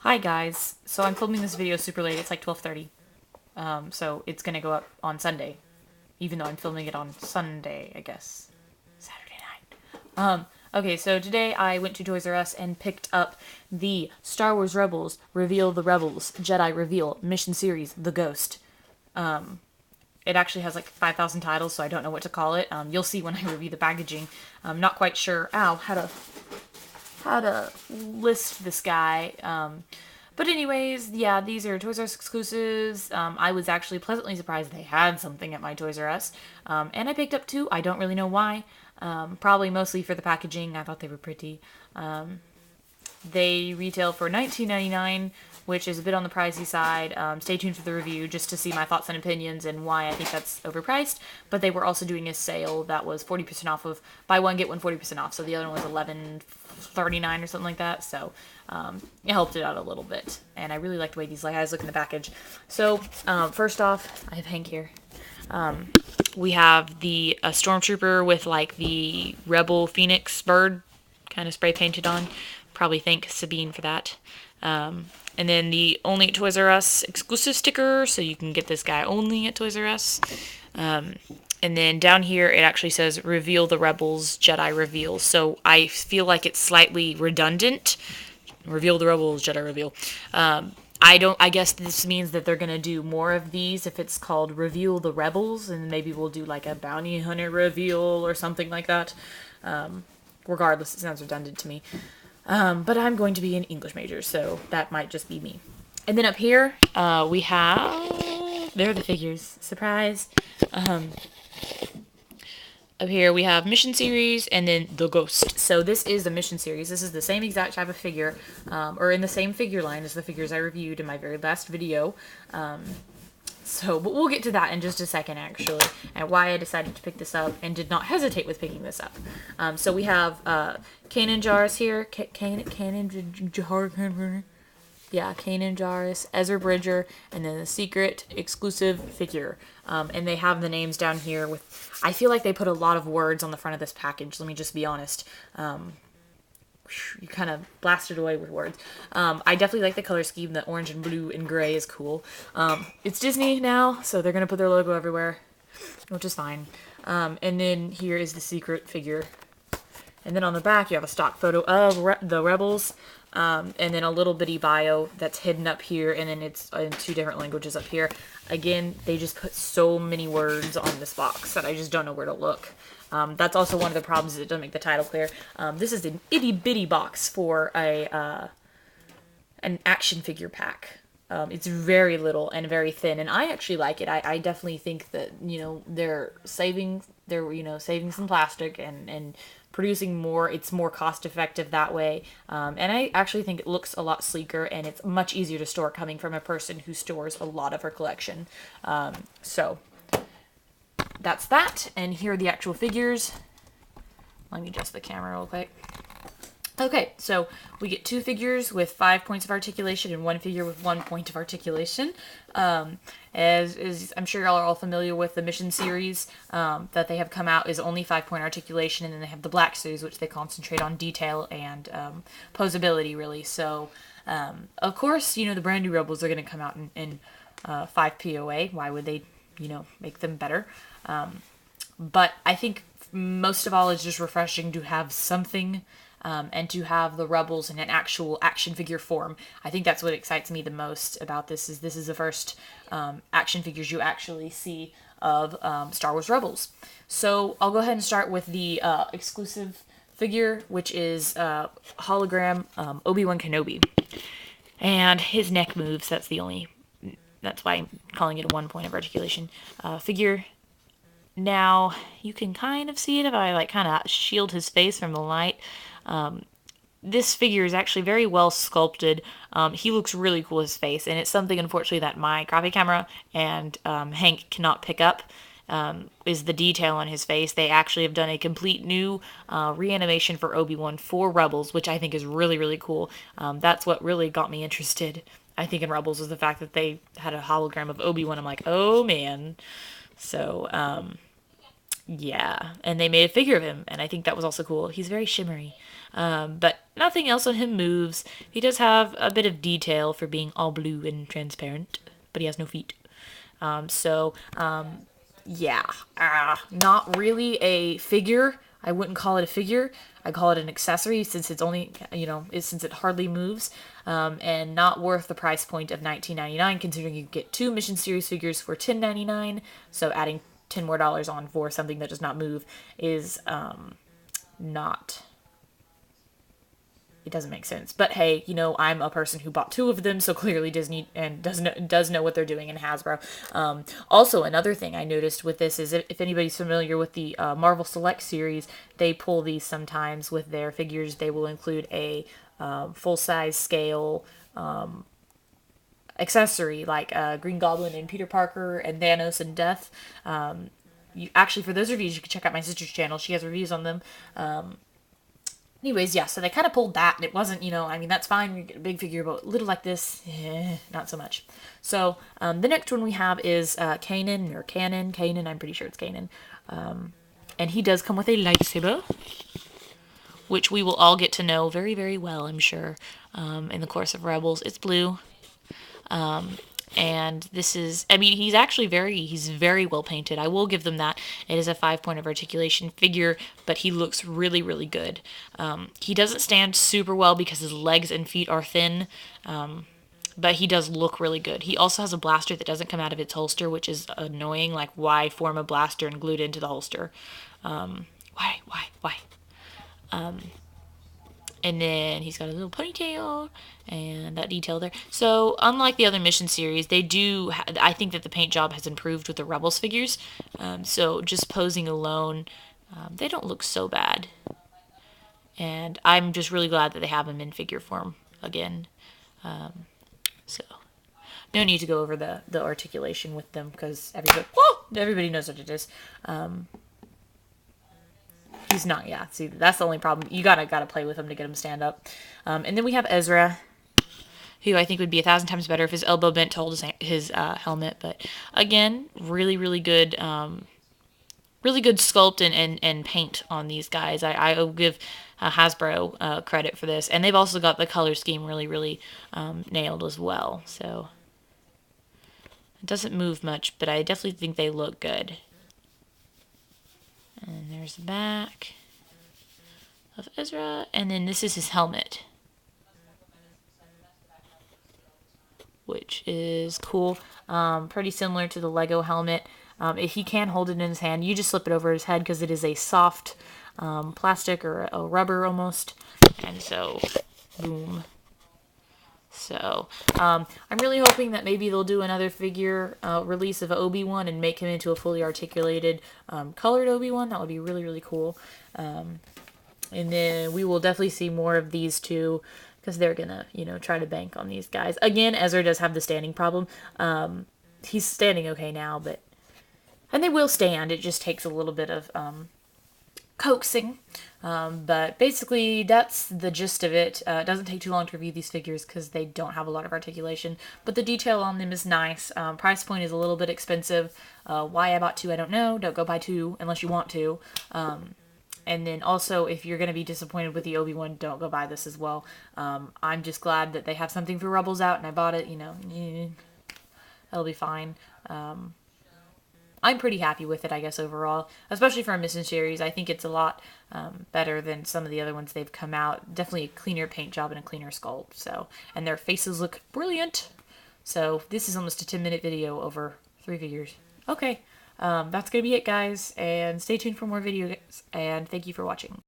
Hi guys, so I'm filming this video super late, it's like 12:30, so it's gonna go up on Sunday, even though I'm filming it on Sunday, I guess, Saturday night. Okay, so today I went to Toys R Us and picked up the Star Wars Rebels, Reveal the Rebels, Jedi Reveal, Mission Series, The Ghost. It actually has like 5,000 titles, so I don't know what to call it. You'll see when I review the packaging. I'm not quite sure, how to list this guy. But anyways, yeah, these are Toys R Us exclusives. I was actually pleasantly surprised they had something at my Toys R Us. And I picked up two. I don't really know why. Probably mostly for the packaging. I thought they were pretty. They retail for $19.99, which is a bit on the pricey side. Stay tuned for the review just to see my thoughts and opinions and why I think that's overpriced. But they were also doing a sale that was 40% off of buy one get one 40% off. So the other one was $11.39 or something like that. So it helped it out a little bit. And I really like the way these guys look in the package. So first off, I have Hank here. We have the stormtrooper with like the Rebel Phoenix bird kind of spray painted on. Probably thank Sabine for that. And then the only at Toys R Us exclusive sticker, so you can get this guy only at Toys R Us. And then down here it actually says Reveal the Rebels Jedi Reveal. So I feel like it's slightly redundant. Reveal the Rebels Jedi Reveal. I guess this means that they're going to do more of these if it's called Reveal the Rebels, and maybe we'll do like a bounty hunter reveal or something like that. Regardless, it sounds redundant to me. But I'm going to be an English major, so that might just be me. And then up here, we have... There are the figures. Surprise. Up here, we have Mission Series, and then The Ghost. So this is the Mission Series. This is the same exact type of figure, or in the same figure line as the figures I reviewed in my very last video. But we'll get to that in just a second, actually, and why I decided to pick this up and did not hesitate with picking this up. So we have Kanan Jarrus here. Kanan Jarrus, Ezra Bridger, and then the secret exclusive figure. And they have the names down here with... I feel like they put a lot of words on the front of this package, let me just be honest. You kind of blasted away with words. I definitely like the color scheme. The orange and blue and gray is cool. It's Disney now, so they're going to put their logo everywhere, which is fine. And then here is the secret figure. And then on the back, you have a stock photo of the Rebels, and then a little bitty bio that's hidden up here, and then it's in two different languages up here. Again, they just put so many words on this box that I just don't know where to look. That's also one of the problems, it doesn't make the title clear. This is an itty-bitty box for an action figure pack. It's very little and very thin, and I actually like it. I definitely think that, they're saving some plastic and producing more. It's more cost effective that way. And I actually think it looks a lot sleeker, and it's much easier to store coming from a person who stores a lot of her collection. So that's that, and here are the actual figures. Let me adjust the camera real quick. Okay, so we get two figures with 5 points of articulation and one figure with 1 point of articulation. As I'm sure y'all are all familiar with, the Mission series that they have come out is only 5-point articulation, and then they have the Black series, which they concentrate on detail and posability, really. So, of course, the brand new Rebels are going to come out in 5 POA. Why would they, make them better? But I think most of all, it's just refreshing to have something, and to have the Rebels in an actual action figure form. I think that's what excites me the most about this is the first action figures you actually see of Star Wars Rebels. So I'll go ahead and start with the exclusive figure, which is hologram Obi-Wan Kenobi. And his neck moves, that's why I'm calling it a 1 point of articulation figure. Now, you can kind of see it if I kind of shield his face from the light. This figure is actually very well sculpted. He looks really cool, his face, and it's something, unfortunately, that my graphic camera and Hank cannot pick up, is the detail on his face. They actually have done a complete new reanimation for Obi-Wan for Rebels, which I think is really, really cool. That's what really got me interested, I think, in Rebels, was the fact that they had a hologram of Obi-Wan. I'm like, oh, man. So, yeah, and they made a figure of him, and I think that was also cool. He's very shimmery. But nothing else on him moves. He does have a bit of detail for being all blue and transparent, but he has no feet. Yeah, not really a figure. I wouldn't call it a figure. I call it an accessory since it's only, since it hardly moves, and not worth the price point of $19.99. Considering you get 2 Mission Series figures for $10.99. So adding $10 more on for something that does not move is not. It doesn't make sense. But hey, I'm a person who bought 2 of them, so clearly Disney and does know what they're doing in Hasbro. Also, another thing I noticed with this is if anybody's familiar with the Marvel Select series, they pull these sometimes with their figures. They will include a full-size scale accessory like Green Goblin and Peter Parker and Thanos and Death. Actually, for those reviews, you can check out my sister's channel. She has reviews on them. Anyways, yeah, so they kind of pulled that, and it wasn't, that's fine, you get a big figure, but little like this, not so much. So, the next one we have is Kanan, I'm pretty sure it's Kanan. And he does come with a lightsaber, which we will all get to know very, very well, I'm sure, in the course of Rebels. It's blue. And this is, he's very well painted. I will give them that. It is a 5-point of articulation figure, but he looks really, really good. He doesn't stand super well because his legs and feet are thin, but he does look really good. He also has a blaster that doesn't come out of its holster, which is annoying. Like, why form a blaster and glue it into the holster? Why? And then he's got a little ponytail and that detail there. So unlike the other Mission series, they do. I think that the paint job has improved with the Rebels figures. So just posing alone, they don't look so bad. And I'm just really glad that they have them in figure form again. So no need to go over the articulation with them because everybody knows what it is. He's not, yeah. See, that's the only problem. You gotta play with him to get him to stand up. And then we have Ezra, who I think would be 1,000 times better if his elbow bent to hold his helmet. But again, really, really good sculpt and paint on these guys. I will give Hasbro credit for this. And they've also got the color scheme really, really nailed as well. So it doesn't move much, but I definitely think they look good. And there's the back of Ezra. And then this is his helmet, which is cool. Pretty similar to the Lego helmet. If he can hold it in his hand, you just slip it over his head because it is a soft plastic or a rubber almost. And so, boom. So, I'm really hoping that maybe they'll do another figure release of Obi-Wan and make him into a fully articulated colored Obi-Wan. That would be really, really cool. And then we will definitely see more of these two because they're going to, try to bank on these guys. Again, Ezra does have the standing problem. He's standing okay now, and they will stand. It just takes a little bit of coaxing. But basically, that's the gist of it. It doesn't take too long to review these figures because they don't have a lot of articulation. But the detail on them is nice. Price point is a little bit expensive. Why I bought 2, I don't know. Don't go buy 2 unless you want to. And then also, if you're going to be disappointed with the Obi-Wan, don't go buy this as well. I'm just glad that they have something for Rebels out, and I bought it. That'll be fine. I'm pretty happy with it, I guess, overall. Especially for a Mission series. I think it's a lot better than some of the other ones they've come out. Definitely a cleaner paint job and a cleaner sculpt. So, and their faces look brilliant. So, this is almost a 10-minute video over 3 figures. Okay, that's going to be it, guys. And stay tuned for more videos. And thank you for watching.